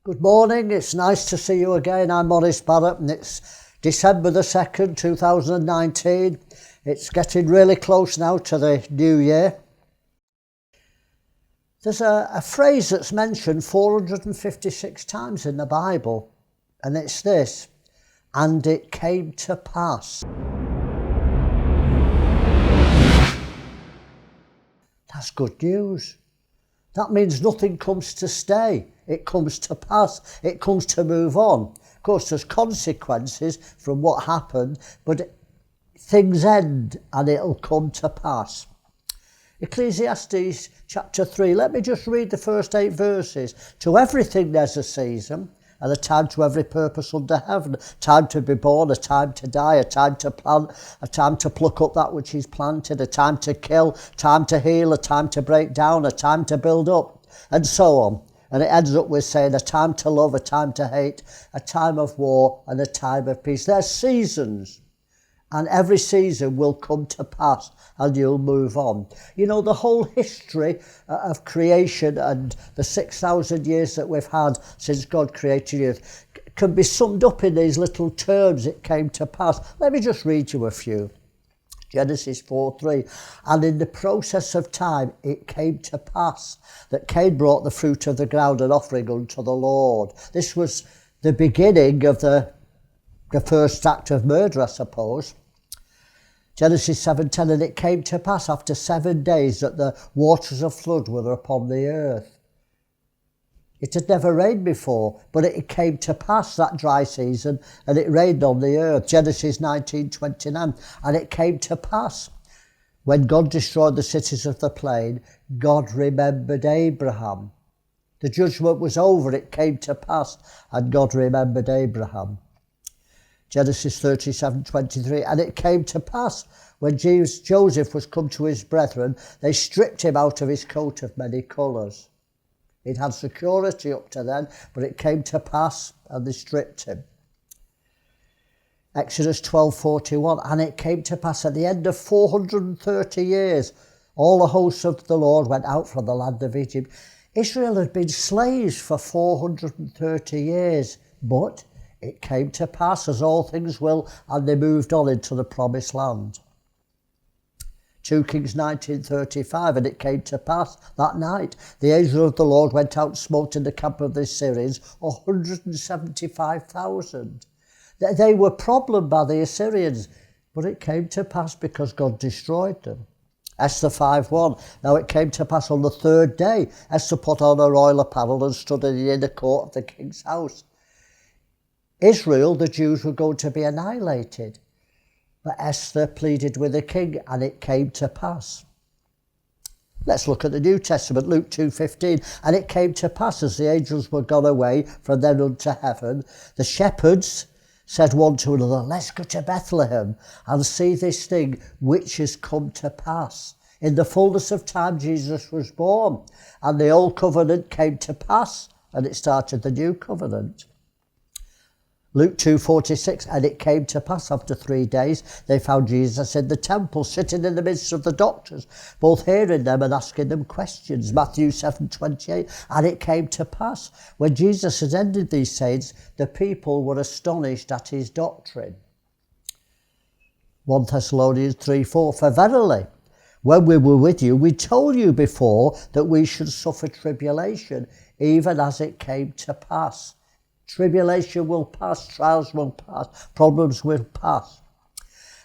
Good morning, it's nice to see you again. I'm Maurice Barratt and it's December the 2nd, 2019. It's getting really close now to the new year. There's a phrase that's mentioned 456 times in the Bible, and it's this: and it came to pass. That's good news. That means nothing comes to stay. It comes to pass. It comes to move on. Of course, there's consequences from what happened, but things end and it'll come to pass. Ecclesiastes chapter 3, let me just read the first 8 verses. To everything there's a season, and a time to every purpose under heaven. Time to be born, a time to die, a time to plant, a time to pluck up that which is planted, a time to kill, time to heal, a time to break down, a time to build up, and so on. And it ends up with saying a time to love, a time to hate, a time of war, and a time of peace. There's seasons, and every season will come to pass and you'll move on. You know, the whole history of creation and the 6,000 years that we've had since God created the earth can be summed up in these little terms: it came to pass. Let me just read you a few. Genesis 4:3, and in the process of time it came to pass that Cain brought the fruit of the ground an offering unto the Lord. This was the beginning of the first act of murder, I suppose. Genesis 7:10, and it came to pass after 7 days that the waters of flood were upon the earth. It had never rained before, but it came to pass that dry season, and it rained on the earth. Genesis 19:29, and it came to pass when God destroyed the cities of the plain, God remembered Abraham. The judgment was over, it came to pass, and God remembered Abraham. Genesis 37:23, and it came to pass when Joseph was come to his brethren, they stripped him out of his coat of many colours. He'd had security up to then, but it came to pass and they stripped him. Exodus 12:41, and it came to pass at the end of 430 years, all the hosts of the Lord went out from the land of Egypt. Israel had been slaves for 430 years, but it came to pass, as all things will, and they moved on into the promised land. 2 Kings 19:35, and it came to pass that night the angel of the Lord went out and smote in the camp of the Assyrians 175,000. They were problemed by the Assyrians, but it came to pass because God destroyed them. Esther 5:1, now it came to pass on the 3rd day, Esther put on her royal apparel and stood in the inner court of the king's house. Israel, the Jews, were going to be annihilated. But Esther pleaded with the king, and it came to pass. Let's look at the New Testament, Luke 2:15. And it came to pass, as the angels were gone away from them unto heaven, the shepherds said one to another, let's go to Bethlehem and see this thing which is come to pass. In the fullness of time Jesus was born, and the old covenant came to pass, and it started the new covenant. Luke 2:46, and it came to pass after 3 days, they found Jesus in the temple, sitting in the midst of the doctors, both hearing them and asking them questions. Matthew 7:28, and it came to pass, when Jesus had ended these sayings, the people were astonished at his doctrine. 1 Thessalonians 3:4, for verily, when we were with you, we told you before that we should suffer tribulation, even as it came to pass. Tribulation will pass, trials will pass, problems will pass.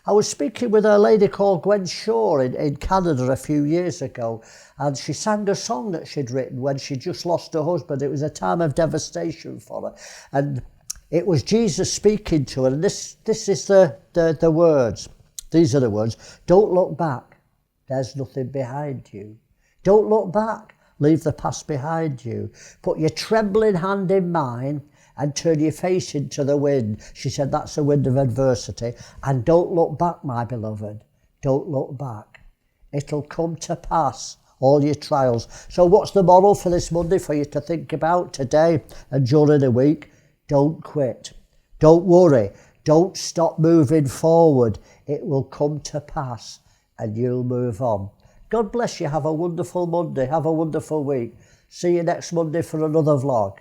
I was speaking with a lady called Gwen Shaw in Canada a few years ago, and she sang a song that she'd written when she just lost her husband. It was a time of devastation for her, and it was Jesus speaking to her, and this is the words. These are the words: don't look back, there's nothing behind you. Don't look back, leave the past behind you. Put your trembling hand in mine and turn your face into the wind. She said that's the wind of adversity. And don't look back, my beloved. Don't look back. It'll come to pass, all your trials. So what's the moral for this Monday for you to think about today and during the week? Don't quit. Don't worry. Don't stop moving forward. It will come to pass and you'll move on. God bless you. Have a wonderful Monday. Have a wonderful week. See you next Monday for another vlog.